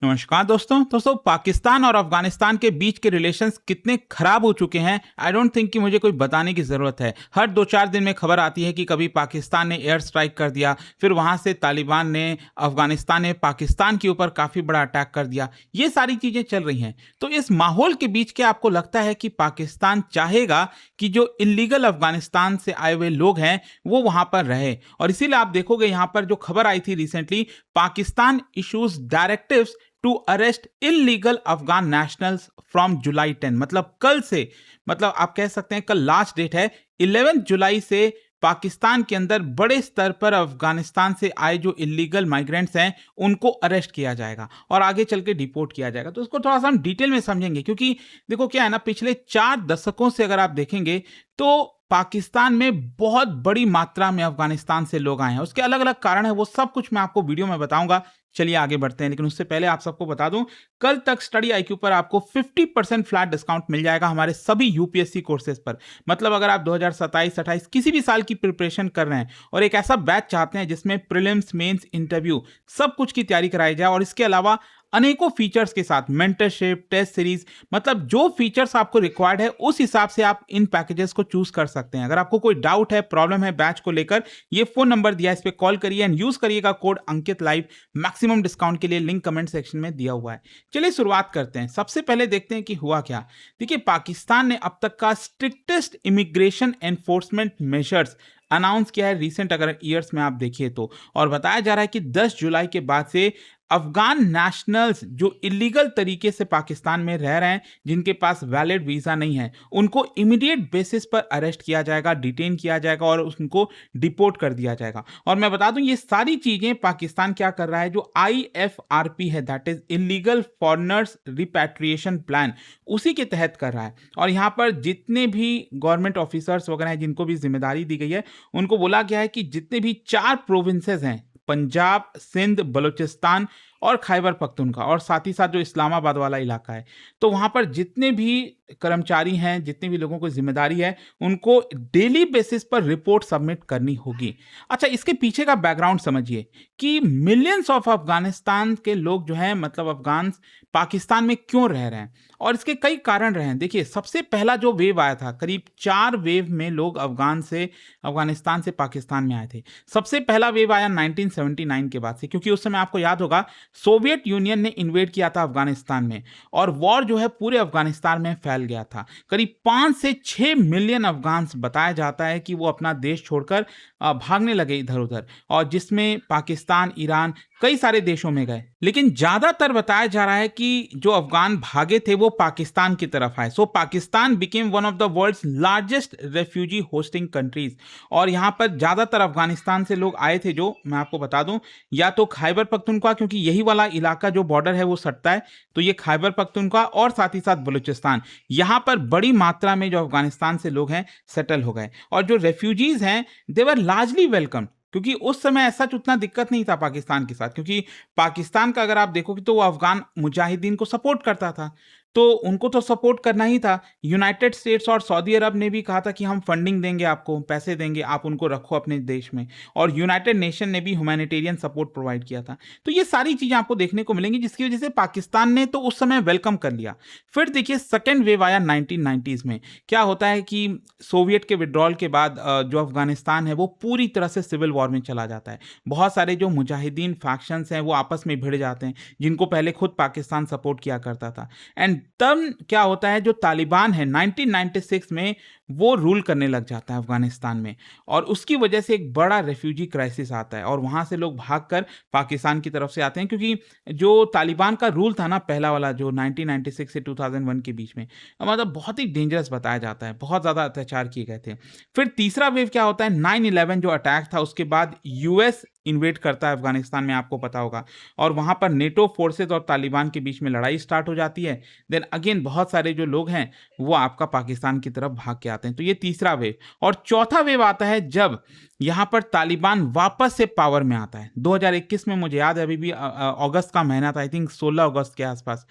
नमस्कार दोस्तों पाकिस्तान और अफगानिस्तान के बीच के रिलेशंस कितने खराब हो चुके हैं। आई डोंट थिंक कि मुझे कोई बताने की ज़रूरत है। हर 2-4 दिन में खबर आती है कि कभी पाकिस्तान ने एयर स्ट्राइक कर दिया, फिर वहाँ से तालिबान ने अफगानिस्तान ने पाकिस्तान के ऊपर काफ़ी बड़ा अटैक कर दिया। ये सारी चीज़ें चल रही हैं। तो इस माहौल के बीच क्या आपको लगता है कि पाकिस्तान चाहेगा कि जो इलीगल अफगानिस्तान से आए हुए लोग हैं वो वहाँ पर रहे? और इसीलिए आप देखोगे यहाँ पर जो खबर आई थी recently, Pakistan issues directives to arrest illegal Afghan nationals from July 10। मतलब कल से, मतलब आप कह सकते हैं कल लास्ट डेट है। 11 जुलाई से पाकिस्तान के अंदर बड़े स्तर पर अफगानिस्तान से आए जो इलीगल माइग्रेंट्स हैं उनको अरेस्ट किया जाएगा और आगे चल के डिपोर्ट किया जाएगा। तो इसको थोड़ा सा हम डिटेल में समझेंगे, क्योंकि देखो क्या है ना, पिछले 4 दशकों से अगर आप देखेंगे तो पाकिस्तान में बहुत बड़ी मात्रा में अफगानिस्तान से लोग आए हैं। उसके अलग अलग कारण है, वो सब कुछ मैं आपको वीडियो में बताऊंगा। चलिए आगे बढ़ते हैं, लेकिन उससे पहले आप सबको बता दूं, कल तक स्टडी आईक्यू पर आपको 50% फ्लैट डिस्काउंट मिल जाएगा हमारे सभी यूपीएससी कोर्सेज पर। मतलब अगर आप 2027-28 किसी भी साल की प्रिपरेशन कर रहे हैं और एक ऐसा बैच चाहते हैं जिसमें प्रीलिम्स, मेंस, इंटरव्यू सब कुछ की तैयारी कराई जाए और इसके अलावा अनेकों फीचर्स के साथ मेंटरशिप, टेस्ट सीरीज, मतलब जो फीचर्स आपको रिक्वायर्ड है उस हिसाब से आप इन पैकेजेस को चूज कर सकते हैं। अगर आपको कोई डाउट है, प्रॉब्लम है बैच को लेकर, ये फोन नंबर दिया है, इस पे कॉल करिए एंड यूज करिएगा कोड अंकित लाइव। मैक्सिमम डिस्काउंट के लिए लिंक कमेंट सेक्शन में दिया हुआ है। चलिए शुरुआत करते हैं। सबसे पहले देखते हैं कि हुआ क्या। देखिए, पाकिस्तान ने अब तक का strictest immigration enforcement measures announce किया है रिसेंट अगर ईयर्स में आप देखिए तो, और बताया जा रहा है कि 10 जुलाई के बाद से अफगान नेशनल्स जो इलीगल तरीके से पाकिस्तान में रह रहे हैं, जिनके पास वैलिड वीजा नहीं है, उनको इमीडिएट बेसिस पर अरेस्ट किया जाएगा, डिटेन किया जाएगा और उनको डिपोर्ट कर दिया जाएगा। और मैं बता दूं, ये सारी चीजें पाकिस्तान क्या कर रहा है, जो IFRP है, that is illegal foreigners repatriation plan, उसी के तहत कर रहा है। और यहां पर जितने भी गवर्नमेंट ऑफिसर्स वगैरह हैं जिनको भी जिम्मेदारी दी गई है, उनको बोला गया है कि जितने भी 4 प्रोविंसेस हैं, पंजाब, सिंध, बलूचिस्तान और खैबर पख्तूनख्वा, और साथ ही साथ जो इस्लामाबाद वाला इलाका है, तो वहां पर जितने भी कर्मचारी हैं, जितने भी लोगों को जिम्मेदारी है, उनको डेली बेसिस पर रिपोर्ट सबमिट करनी होगी। अच्छा, इसके पीछे का बैकग्राउंड समझिए कि मिलियंस ऑफ अफगानिस्तान के लोग जो हैं, मतलब अफगान पाकिस्तान में क्यों रह रहे हैं, और इसके कई कारण रहे हैं। देखिए, सबसे पहला जो वेव आया था, करीब 4 वेव में लोग अफगानिस्तान से पाकिस्तान में आए थे। सबसे पहला वेव आया 1979 के बाद से, क्योंकि उस समय आपको याद होगा सोवियत यूनियन ने इन्वेड किया था अफगानिस्तान में और वॉर जो है पूरे अफगानिस्तान में फैल गया था। करीब 5 से 6 मिलियन अफगान बताया जाता है कि वो अपना देश छोड़कर भागने लगे इधर उधर, और जिसमें पाकिस्तान, ईरान, कई सारे देशों में गए। लेकिन ज्यादातर बताया जा रहा है कि जो अफगान भागे थे वो पाकिस्तान की तरफ आए। So Pakistan became one of the world's largest refugee hosting countries. और यहां पर ज्यादातर अफगानिस्तान से लोग आए थे, जो मैं आपको बता दूं, या तो खैबर पख्तूनख्वा, क्योंकि यही वाला इलाका जो बॉर्डर है वो सटता है, तो ये खैबर पख्तूनख्वा और साथ ही साथ बलूचिस्तान, यहां पर बड़ी मात्रा में जो अफगानिस्तान से लोग हैं सेटल हो गए। और जो रेफ्यूजीज हैं, दे वर लार्जली वेलकम, क्योंकि उस समय ऐसा उतना दिक्कत नहीं था पाकिस्तान के साथ, क्योंकि पाकिस्तान का अगर आप देखोगे तो वो अफगान मुजाहिदीन को सपोर्ट करता था, तो उनको तो सपोर्ट करना ही था। यूनाइटेड स्टेट्स और सऊदी अरब ने भी कहा था कि हम फंडिंग देंगे, आपको पैसे देंगे, आप उनको रखो अपने देश में, और यूनाइटेड नेशन ने भी ह्यूमैनिटेरियन सपोर्ट प्रोवाइड किया था। तो ये सारी चीजें आपको देखने को मिलेंगी, जिसकी वजह से पाकिस्तान ने तो उस समय वेलकम कर लिया। फिर देखिए, सेकेंड वेव आया 1990s में। क्या होता है कि सोवियत के विड्रॉल के बाद जो अफगानिस्तान है वो पूरी तरह से सिविल वॉर में चला जाता है। बहुत सारे जो मुजाहिदीन फैक्शंस हैं वो आपस में भिड़ जाते हैं, जिनको पहले खुद पाकिस्तान सपोर्ट किया करता था। एंड तब क्या होता है, जो तालिबान है 1996 में वो रूल करने लग जाता है अफगानिस्तान में, और उसकी वजह से एक बड़ा रेफ्यूजी क्राइसिस आता है और वहां से लोग भागकर पाकिस्तान की तरफ से आते हैं। क्योंकि जो तालिबान का रूल था ना, पहला वाला जो 1996 से 2001 के बीच में, मतलब बहुत ही डेंजरस बताया जाता है, बहुत ज्यादा अत्याचार किए गए थे। फिर तीसरा वेव क्या होता है, 9/11 जो अटैक था, उसके बाद यूएस इन्वेड करता है अफगानिस्तान में, आपको पता होगा, और वहां पर नेटो फोर्सेस और तालिबान के बीच में लड़ाई स्टार्ट हो जाती है। देन अगेन बहुत सारे जो लोग हैं वो आपका पाकिस्तान की तरफ भाग के आते हैं। तो ये तीसरा वेव। और चौथा वेव आता है जब यहाँ पर तालिबान वापस से पावर में आता है। 2021 में मुझे याद है, अभी भी अगस्त का महीना था, आई थिंक 16 अगस्त के आसपास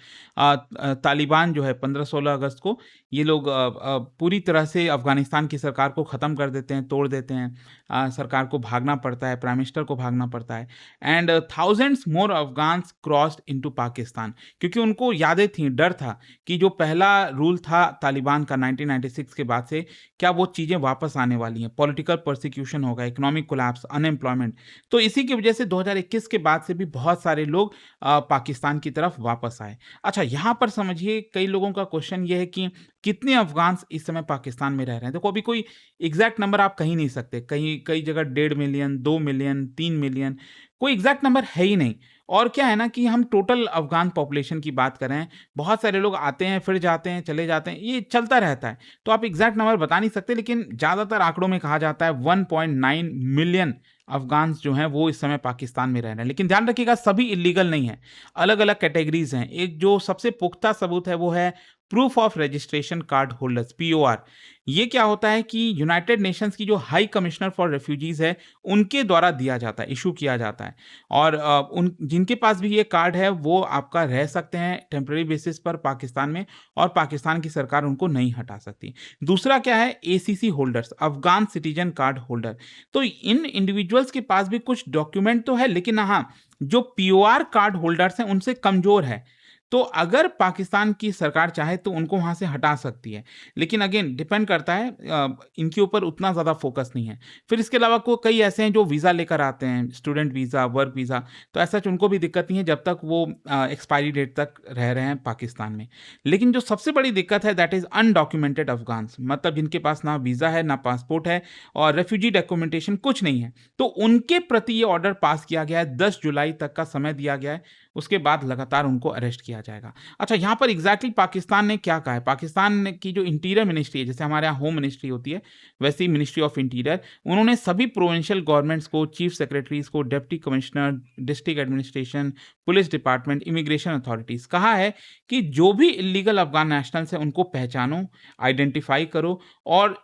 तालिबान जो है 15-16 अगस्त को ये लोग पूरी तरह से अफगानिस्तान की सरकार को ख़त्म कर देते हैं, तोड़ देते हैं। सरकार को भागना पड़ता है, प्राइम मिनिस्टर को भागना पड़ता है, and thousands more Afghans crossed into Pakistan, क्योंकि उनको यादें थी, डर था कि जो पहला रूल था तालिबान का 1996 के बाद से, क्या वो चीज़ें वापस आने वाली हैं, पॉलिटिकल परसिक्यूशन होगा, इकोनॉमिक कोलैप्स, अनएम्प्लॉयमेंट। तो इसी की वजह से 2021 के बाद से भी बहुत सारे लोग पाकिस्तान की तरफ वापस आए। अच्छा, यहाँ पर समझिए कई लोगों का क्वेश्चन ये है कि कितने अफगान्स इस समय पाकिस्तान में रह रहे हैं। देखो, अभी कोई एग्जैक्ट नंबर आप कहीं नहीं सकते, कहीं कई जगह 1.5 मिलियन, 2 मिलियन, 3 मिलियन, कोई एग्जैक्ट नंबर है ही नहीं। और क्या है ना कि हम टोटल अफगान पॉपुलेशन की बात करें, बहुत सारे लोग आते हैं, फिर जाते हैं, चले जाते हैं, ये चलता रहता है, तो आप एग्जैक्ट नंबर बता नहीं सकते, लेकिन ज़्यादातर आंकड़ों में कहा जाता है 1.9 मिलियन अफगान्स जो हैं वो इस समय पाकिस्तान में रह रहे हैं। लेकिन ध्यान रखिएगा, सभी इलीगल नहीं है, अलग अलग कैटेगरीज हैं। एक जो सबसे पुख्ता सबूत है वो है proof of registration card holders, POR. ये क्या होता है कि यूनाइटेड नेशंस की जो हाई कमिश्नर फॉर रेफ्यूजीज है उनके द्वारा दिया जाता है, इशू किया जाता है, और उन जिनके पास भी ये कार्ड है वो आपका रह सकते हैं टेम्पररी बेसिस पर पाकिस्तान में, और पाकिस्तान की सरकार उनको नहीं हटा सकती। दूसरा क्या है, ACC holders, Afghan citizen card holder. तो इन इंडिविजुअल्स के पास भी कुछ डॉक्यूमेंट तो है, लेकिन हाँ, जो पीओआर कार्ड होल्डर्स हैं उनसे कमजोर है। तो अगर पाकिस्तान की सरकार चाहे तो उनको वहाँ से हटा सकती है, लेकिन अगेन डिपेंड करता है, इनके ऊपर उतना ज़्यादा फोकस नहीं है। फिर इसके अलावा को कई ऐसे हैं जो वीज़ा लेकर आते हैं, स्टूडेंट वीज़ा, वर्क वीज़ा, तो ऐसा उनको भी दिक्कत नहीं है जब तक वो एक्सपायरी डेट तक रह रहे हैं पाकिस्तान में। लेकिन जो सबसे बड़ी दिक्कत है दैट इज़ अनडॉक्यूमेंटेड अफगान्स, मतलब जिनके पास ना वीज़ा है, ना पासपोर्ट है, और रेफ्यूजी डॉक्यूमेंटेशन कुछ नहीं है। तो उनके प्रति ये ऑर्डर पास किया गया है, 10 जुलाई तक का समय दिया गया है, उसके बाद लगातार उनको अरेस्ट किया जाएगा। अच्छा, यहाँ पर एग्जैक्टली पाकिस्तान ने क्या कहा है, पाकिस्तान की जो इंटीरियर मिनिस्ट्री है, जैसे हमारे यहाँ होम मिनिस्ट्री होती है वैसी मिनिस्ट्री ऑफ इंटीरियर, उन्होंने सभी प्रोविंशियल गवर्नमेंट्स को, चीफ सेक्रेटरीज को, deputy commissioner, district administration, police department, immigration authorities, कहा है कि जो भी इलीगल अफगान नेशनल्स हैं उनको पहचानो, आइडेंटिफाई करो, और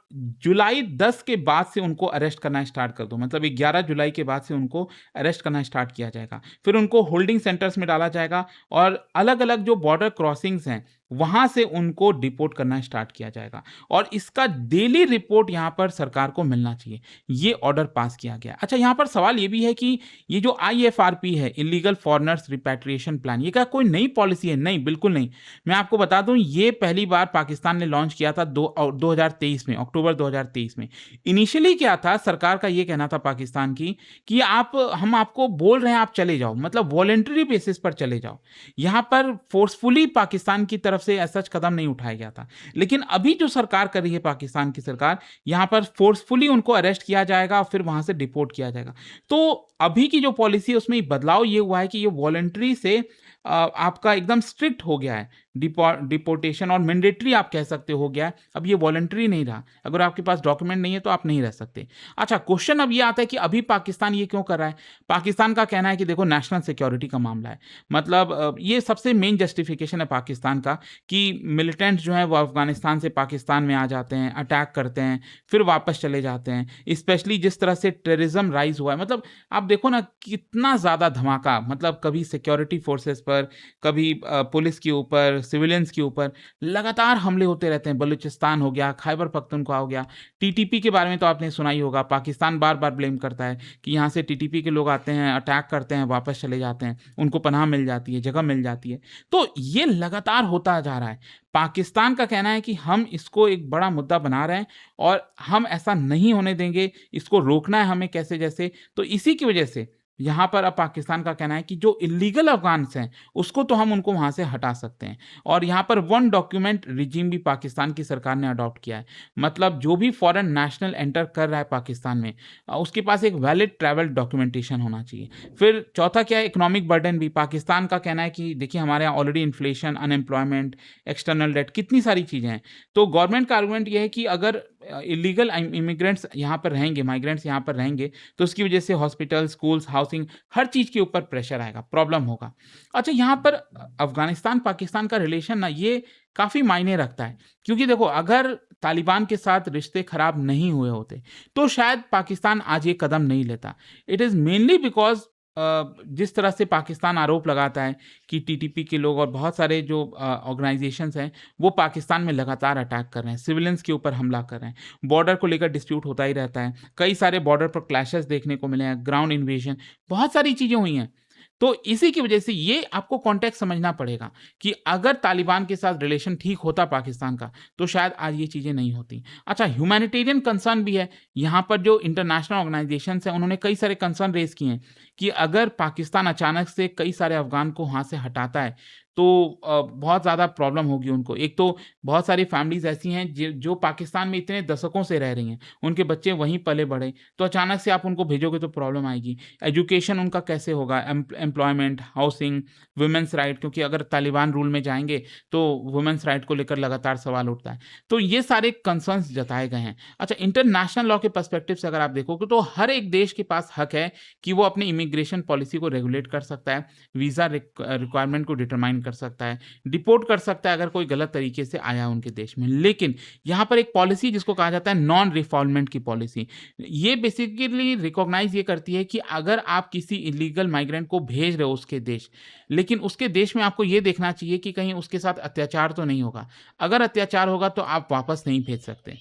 जुलाई 10 के बाद से उनको अरेस्ट करना स्टार्ट कर दो, मतलब 11 जुलाई के बाद से उनको अरेस्ट करना स्टार्ट किया जाएगा। फिर उनको होल्डिंग सेंटर्स में डाला जाएगा, और अलग अलग जो बॉर्डर क्रॉसिंग्स हैं वहां से उनको डिपोर्ट करना स्टार्ट किया जाएगा, और इसका डेली रिपोर्ट यहां पर सरकार को मिलना चाहिए। ये ऑर्डर पास किया गया। अच्छा, यहां पर सवाल ये भी है कि ये जो IFRP है, इलीगल फॉरेनर्स रिपैट्रिएशन प्लान, ये क्या कोई नई पॉलिसी है? नहीं, बिल्कुल नहीं। मैं आपको बता दूं, ये पहली बार पाकिस्तान ने लॉन्च किया था 2023 में, अक्टूबर 2023 में। इनिशियली क्या था, सरकार का ये कहना था पाकिस्तान की कि हम आपको बोल रहे हैं आप चले जाओ, मतलब वॉलेंटरी बेसिस पर चले जाओ। यहां पर फोर्सफुली पाकिस्तान की तरफ से ऐसा कदम नहीं उठाया गया था। लेकिन अभी जो सरकार कर रही है पाकिस्तान की सरकार, यहां पर फोर्सफुली उनको अरेस्ट किया जाएगा और फिर वहां से डिपोर्ट किया जाएगा। तो अभी की जो पॉलिसी है उसमें बदलाव ये हुआ है कि ये वॉलेंटरी से आपका एकदम स्ट्रिक्ट हो गया है, डिपोर्टेशन, और मैंडेटरी आप कह सकते हो गया है। अब ये वॉलेंटरी नहीं रहा, अगर आपके पास डॉक्यूमेंट नहीं है तो आप नहीं रह सकते। अच्छा, क्वेश्चन अब ये आता है कि अभी पाकिस्तान ये क्यों कर रहा है? पाकिस्तान का कहना है कि देखो, नेशनल सिक्योरिटी का मामला है, मतलब ये सबसे मेन जस्टिफिकेशन है पाकिस्तान का कि मिलिटेंट्स जो हैं वो अफगानिस्तान से पाकिस्तान में आ जाते हैं, अटैक करते हैं, फिर वापस चले जाते हैं। स्पेशली जिस तरह से टेररिज्म राइज हुआ है, मतलब आप देखो ना कितना ज़्यादा धमाका, मतलब कभी सिक्योरिटी फोर्सेस पर, कभी पुलिस के ऊपर, सिविलियंस के ऊपर लगातार हमले होते रहते हैं। बलूचिस्तान हो गया, खैबर पख्तूनख्वा हो गया, टीटीपी के बारे में तो आपने सुना ही होगा, पाकिस्तान बार बार ब्लेम करता है कि यहाँ से टीटीपी के लोग आते हैं, अटैक करते हैं, वापस चले जाते हैं, उनको पनाह मिल जाती है, जगह मिल जाती है। तो ये लगातार होता जा रहा है। पाकिस्तान का कहना है कि हम इसको एक बड़ा मुद्दा बना रहे हैं और हम ऐसा नहीं होने देंगे, इसको रोकना है हमें कैसे जैसे। तो इसी की वजह से यहाँ पर अब पाकिस्तान का कहना है कि जो इलीगल अफगान्स हैं उसको तो हम उनको वहाँ से हटा सकते हैं। और यहाँ पर 1 डॉक्यूमेंट रिजीम भी पाकिस्तान की सरकार ने अडॉप्ट किया है, मतलब जो भी फॉरेन नेशनल एंटर कर रहा है पाकिस्तान में, उसके पास एक वैलिड ट्रैवल डॉक्यूमेंटेशन होना चाहिए। फिर चौथा क्या है, इकोनॉमिक बर्डन भी। पाकिस्तान का कहना है कि देखिए, हमारे यहाँ already inflation, unemployment, external debt, कितनी सारी चीज़ें हैं। तो गवर्नमेंट का आर्गूमेंट यह है कि अगर इलीगल इमिग्रेंट्स यहाँ पर रहेंगे, माइग्रेंट्स यहाँ पर रहेंगे, तो उसकी वजह से हॉस्पिटल, स्कूल्स, हाउसिंग, हर चीज़ के ऊपर प्रेशर आएगा, प्रॉब्लम होगा। अच्छा, यहाँ पर अफ़गानिस्तान पाकिस्तान का रिलेशन ना ये काफ़ी मायने रखता है, क्योंकि देखो अगर तालिबान के साथ रिश्ते खराब नहीं हुए होते, तो शायद पाकिस्तान आज ये कदम नहीं लेता। इट इज़ मेनली बिकॉज़ जिस तरह से पाकिस्तान आरोप लगाता है कि टीटीपी के लोग और बहुत सारे जो ऑर्गेनाइजेशंस हैं, वो पाकिस्तान में लगातार अटैक कर रहे हैं, सिविलियंस के ऊपर हमला कर रहे हैं, बॉर्डर को लेकर डिस्प्यूट होता ही रहता है, कई सारे बॉर्डर पर क्लैशेस देखने को मिले हैं, ग्राउंड इन्वेजन, बहुत सारी चीज़ें हुई हैं। तो इसी की वजह से ये आपको कॉन्टेक्स्ट समझना पड़ेगा कि अगर तालिबान के साथ रिलेशन ठीक होता पाकिस्तान का, तो शायद आज ये चीज़ें नहीं होती। अच्छा, ह्यूमैनिटेरियन कंसर्न भी है। यहाँ पर जो इंटरनेशनल ऑर्गेनाइजेशंस हैं, उन्होंने कई सारे कंसर्न रेज़ किए हैं कि अगर पाकिस्तान अचानक से कई सारे अफ़गान को वहाँ से हटाता है, तो बहुत ज़्यादा प्रॉब्लम होगी उनको। एक तो बहुत सारी फैमिलीज़ ऐसी हैं जो पाकिस्तान में इतने दशकों से रह रही हैं, उनके बच्चे वहीं पले-बढ़े, तो अचानक से आप उनको भेजोगे तो प्रॉब्लम आएगी। एजुकेशन उनका कैसे होगा, एम्प्लॉयमेंट, हाउसिंग, वुमेन्स राइट, क्योंकि अगर तालिबान रूल में जाएँगे, तो वुमेन्स राइट को लेकर लगातार सवाल उठता है। तो ये सारे कंसर्न्स जताए गए हैं। अच्छा, इंटरनेशनल लॉ के पर्सपेक्टिव से अगर आप देखोगे, तो हर एक देश के पास हक है कि वो अपनी इमिग्रेशन पॉलिसी को रेगुलेट कर सकता है, वीज़ा रिक्वायरमेंट को डिटरमाइन कर सकता है, डिपोर्ट कर सकता है अगर कोई गलत तरीके से आया उनके देश में। लेकिन यहाँ पर एक पॉलिसी जिसको कहा जाता है नॉन रिफॉलमेंट की पॉलिसी, ये बेसिकली रिकॉग्नाइज ये करती है कि अगर आप किसी इलीगल माइग्रेंट को भेज रहे हो उसके देश, लेकिन उसके देश में आपको ये देखना चाहिए कि कहीं उसके साथ अत्याचार तो नहीं होगा। अगर अत्याचार होगा तो आप वापस नहीं भेज सकते।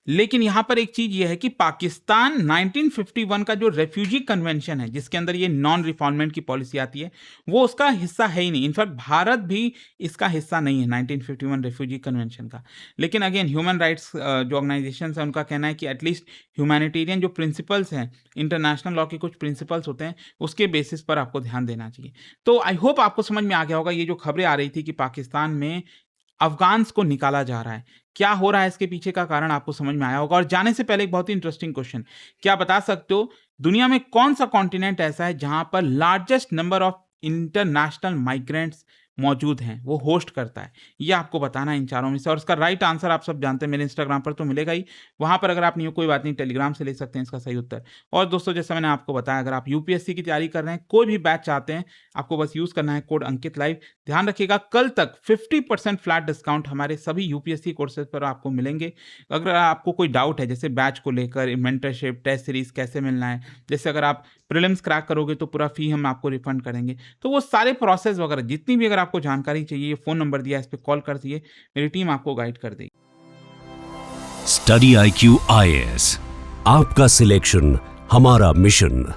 लेकिन यहाँ पर एक चीज़ ये है कि पाकिस्तान 1951 का जो रेफ्यूजी कन्वेंशन है, जिसके अंदर ये नॉन रिफॉलमेंट की पॉलिसी आती है, वो उसका हिस्सा है ही नहीं। इनफैक्ट भारत भी इसका हिस्सा नहीं है 1951 रेफ्यूजी कन्वेंशन का। लेकिन अगेन ह्यूमन राइट्स जो ऑर्गेनाइजेशंस हैं, उनका कहना है कि एटलीस्ट ह्यूमैनिटेरियन जो प्रिंसिपल्स हैं, इंटरनेशनल लॉ के कुछ प्रिंसिपल्स होते हैं, उसके बेसिस पर आपको ध्यान देना चाहिए। तो आई होप आपको समझ में आ गया होगा ये जो खबरें आ रही थी कि पाकिस्तान में अफ़गान्स को निकाला जा रहा है। क्या हो रहा है इसके पीछे का कारण आपको समझ में आया होगा। और जाने से पहले एक बहुत ही इंटरेस्टिंग क्वेश्चन, क्या बता सकते हो दुनिया में कौन-सा कॉन्टिनेंट ऐसा है जहाँ पर largest number of international migrants मौजूद हैं, वो होस्ट करता है? ये आपको बताना है इन चारों में से। और इसका राइट आंसर आप सब जानते हैं, मेरे इंस्टाग्राम पर तो मिलेगा ही, वहाँ पर अगर आप नहीं हो कोई बात नहीं, टेलीग्राम से ले सकते हैं इसका सही उत्तर। और दोस्तों, जैसा मैंने आपको बताया, अगर आप यूपीएससी की तैयारी कर रहे हैं, कोई भी बैच चाहते हैं, आपको बस यूज़ करना है कोड अंकित लाइव। ध्यान रखिएगा, कल तक 50% फ्लैट डिस्काउंट हमारे सभी यूपीएससी कोर्सेज पर आपको मिलेंगे। अगर आपको कोई डाउट है, जैसे बैच को लेकर, मेंटरशिप, टेस्ट सीरीज कैसे मिलना है, जैसे अगर आप प्रीलिम्स क्रैक करोगे तो पूरा फी हम आपको रिफंड करेंगे, तो वो सारे प्रोसेस वगैरह जितनी भी अगर आपको जानकारी चाहिए, ये फ़ोन नंबर दिया है, इस पे कॉल कर दिए, मेरी टीम आपको गाइड कर देगी। स्टडी IQ IAS, आपका सिलेक्शन हमारा मिशन।